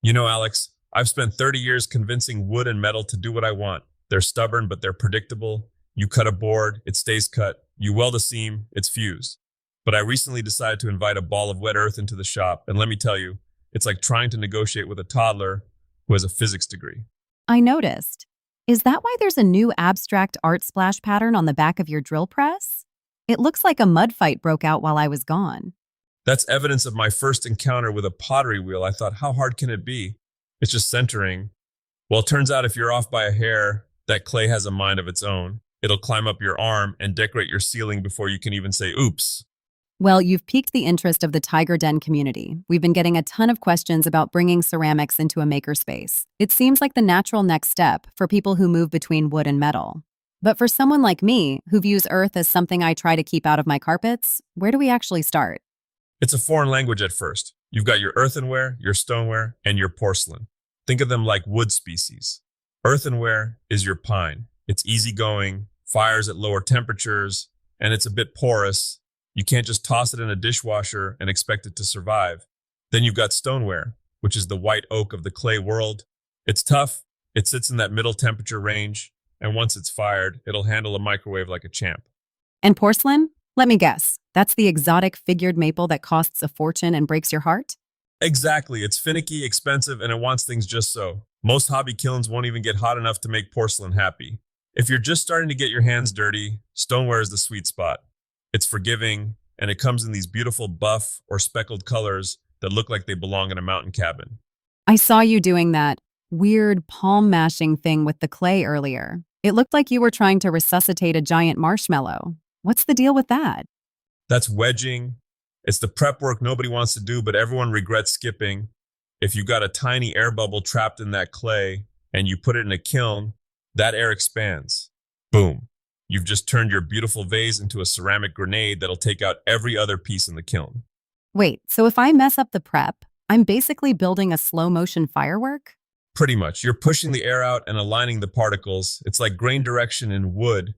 Alex, I've spent 30 years convincing wood and metal to do what I want. They're stubborn, but they're predictable. You cut a board, it stays cut. You weld a seam, it's fused. But I recently decided to invite a ball of wet earth into the shop, and let me tell you, it's like trying to negotiate with a toddler who has a physics degree. I noticed. Is that why there's a new abstract art splash pattern on the back of your drill press? It looks like a mud fight broke out while I was gone. That's evidence of my first encounter with a pottery wheel. I thought, how hard can it be? It's just centering. Well, it turns out if you're off by a hair, that clay has a mind of its own. It'll climb up your arm and decorate your ceiling before you can even say, oops. Well, you've piqued the interest of the Tiger Den community. We've been getting a ton of questions about bringing ceramics into a makerspace. It seems like the natural next step for people who move between wood and metal. But for someone like me, who views earth as something I try to keep out of my carpets, where do we actually start? It's a foreign language at first. You've got your earthenware, your stoneware, and your porcelain. Think of them like wood species. Earthenware is your pine. It's easygoing, fires at lower temperatures, and it's a bit porous. You can't just toss it in a dishwasher and expect it to survive. Then you've got stoneware, which is the white oak of the clay world. It's tough, it sits in that middle temperature range, and once it's fired, it'll handle a microwave like a champ. And porcelain? Let me guess. That's the exotic figured maple that costs a fortune and breaks your heart? Exactly, it's finicky, expensive, and it wants things just so. Most hobby kilns won't even get hot enough to make porcelain happy. If you're just starting to get your hands dirty, stoneware is the sweet spot. It's forgiving, and it comes in these beautiful buff or speckled colors that look like they belong in a mountain cabin. I saw you doing that weird palm mashing thing with the clay earlier. It looked like you were trying to resuscitate a giant marshmallow. What's the deal with that? That's wedging. It's the prep work nobody wants to do, but everyone regrets skipping. If you got a tiny air bubble trapped in that clay and you put it in a kiln, that air expands. Boom. You've just turned your beautiful vase into a ceramic grenade that'll take out every other piece in the kiln. Wait, so if I mess up the prep, I'm basically building a slow motion firework? Pretty much. You're pushing the air out and aligning the particles. It's like grain direction in wood.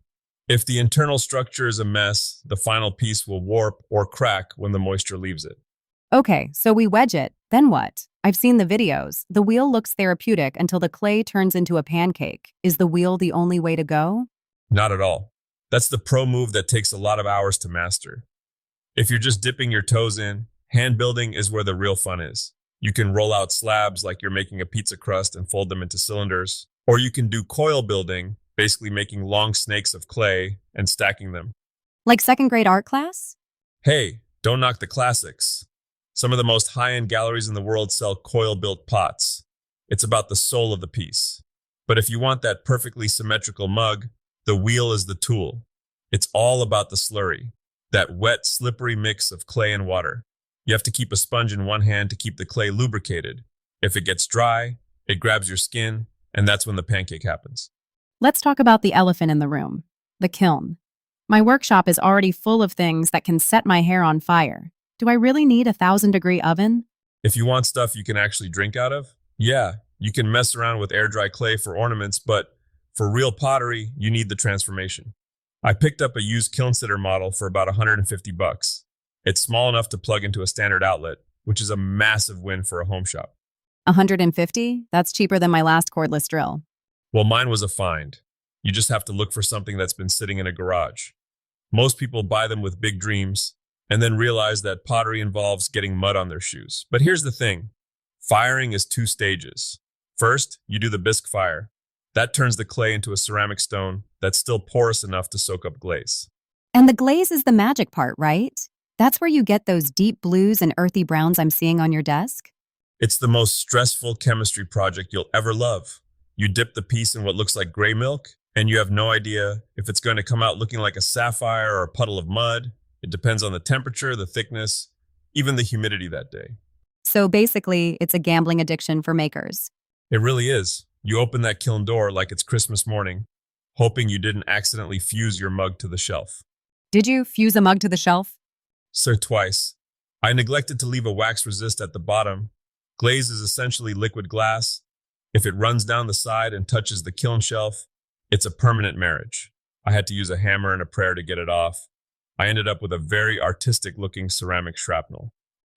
If the internal structure is a mess, the final piece will warp or crack when the moisture leaves it. Okay, so we wedge it. Then what? I've seen the videos. The wheel looks therapeutic until the clay turns into a pancake. Is the wheel the only way to go? Not at all. That's the pro move that takes a lot of hours to master. If you're just dipping your toes in, hand building is where the real fun is. You can roll out slabs like you're making a pizza crust and fold them into cylinders, or you can do coil building, basically making long snakes of clay and stacking them. Like second grade art class? Hey, don't knock the classics. Some of the most high-end galleries in the world sell coil-built pots. It's about the soul of the piece. But if you want that perfectly symmetrical mug, the wheel is the tool. It's all about the slurry, that wet, slippery mix of clay and water. You have to keep a sponge in one hand to keep the clay lubricated. If it gets dry, it grabs your skin, and that's when the pancake happens. Let's talk about the elephant in the room, the kiln. My workshop is already full of things that can set my hair on fire. Do I really need a 1,000-degree oven? If you want stuff you can actually drink out of, yeah, you can mess around with air-dry clay for ornaments, but for real pottery, you need the transformation. I picked up a used kiln sitter model for about $150. It's small enough to plug into a standard outlet, which is a massive win for a home shop. 150? That's cheaper than my last cordless drill. Well, mine was a find. You just have to look for something that's been sitting in a garage. Most people buy them with big dreams and then realize that pottery involves getting mud on their shoes. But here's the thing. Firing is 2 stages. First, you do the bisque fire. That turns the clay into a ceramic stone that's still porous enough to soak up glaze. And the glaze is the magic part, right? That's where you get those deep blues and earthy browns I'm seeing on your desk? It's the most stressful chemistry project you'll ever love. You dip the piece in what looks like gray milk, and you have no idea if it's going to come out looking like a sapphire or a puddle of mud. It depends on the temperature, the thickness, even the humidity that day. So basically, it's a gambling addiction for makers. It really is. You open that kiln door like it's Christmas morning, hoping you didn't accidentally fuse your mug to the shelf. Did you fuse a mug to the shelf? Sir, twice. I neglected to leave a wax resist at the bottom. Glaze is essentially liquid glass. If it runs down the side and touches the kiln shelf, it's a permanent marriage. I had to use a hammer and a prayer to get it off. I ended up with a very artistic-looking ceramic shrapnel.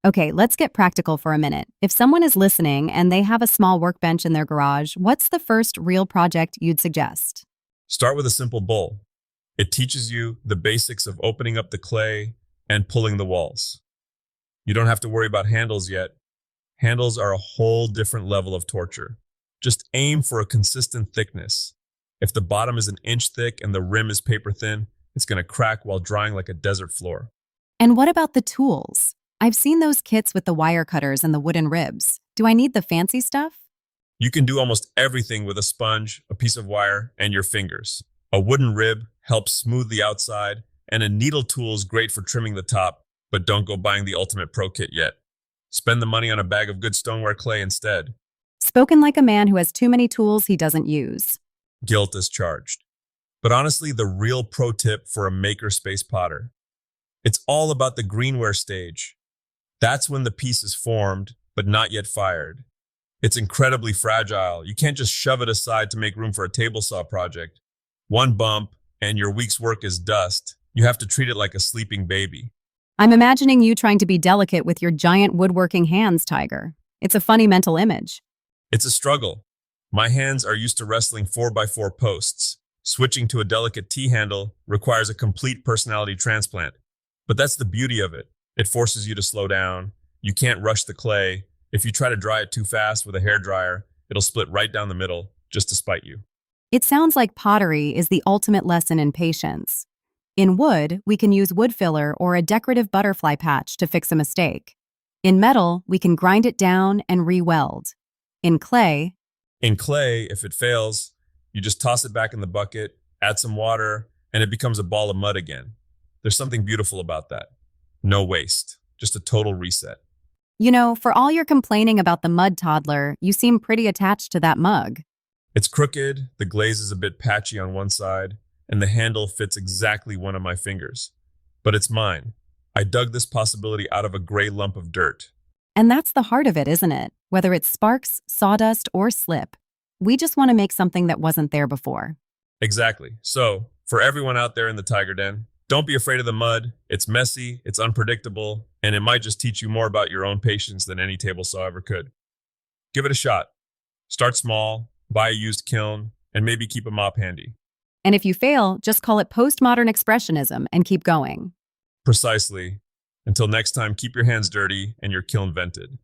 Okay, let's get practical for a minute. If someone is listening and they have a small workbench in their garage, what's the first real project you'd suggest? Start with a simple bowl. It teaches you the basics of opening up the clay and pulling the walls. You don't have to worry about handles yet. Handles are a whole different level of torture. Just aim for a consistent thickness. If the bottom is an inch thick and the rim is paper thin, it's going to crack while drying like a desert floor. And what about the tools? I've seen those kits with the wire cutters and the wooden ribs. Do I need the fancy stuff? You can do almost everything with a sponge, a piece of wire, and your fingers. A wooden rib helps smooth the outside, and a needle tool is great for trimming the top, but don't go buying the ultimate pro kit yet. Spend the money on a bag of good stoneware clay instead. Spoken like a man who has too many tools he doesn't use. Guilt is charged. But honestly, the real pro tip for a makerspace potter, it's all about the greenware stage. That's when the piece is formed, but not yet fired. It's incredibly fragile. You can't just shove it aside to make room for a table saw project. One bump, and your week's work is dust. You have to treat it like a sleeping baby. I'm imagining you trying to be delicate with your giant woodworking hands, Tiger. It's a funny mental image. It's a struggle. My hands are used to wrestling 4x4 posts. Switching to a delicate T-handle requires a complete personality transplant. But that's the beauty of it. It forces you to slow down. You can't rush the clay. If you try to dry it too fast with a hairdryer, it'll split right down the middle, just to spite you. It sounds like pottery is the ultimate lesson in patience. In wood, we can use wood filler or a decorative butterfly patch to fix a mistake. In metal, we can grind it down and re-weld. In clay, If it fails, you just toss it back in the bucket, add some water, and it becomes a ball of mud again. There's something beautiful about that. No waste, just a total reset. for all your complaining about the mud toddler, you seem pretty attached to that mug. It's crooked, the glaze is a bit patchy on one side, and the handle fits exactly one of my fingers. But it's mine. I dug this possibility out of a gray lump of dirt. And that's the heart of it, isn't it? Whether it's sparks, sawdust, or slip. We just want to make something that wasn't there before. Exactly. So, for everyone out there in the Tiger Den, don't be afraid of the mud. It's messy, it's unpredictable, and it might just teach you more about your own patience than any table saw ever could. Give it a shot. Start small, buy a used kiln, and maybe keep a mop handy. And if you fail, just call it postmodern expressionism and keep going. Precisely. Until next time, keep your hands dirty and your kiln vented.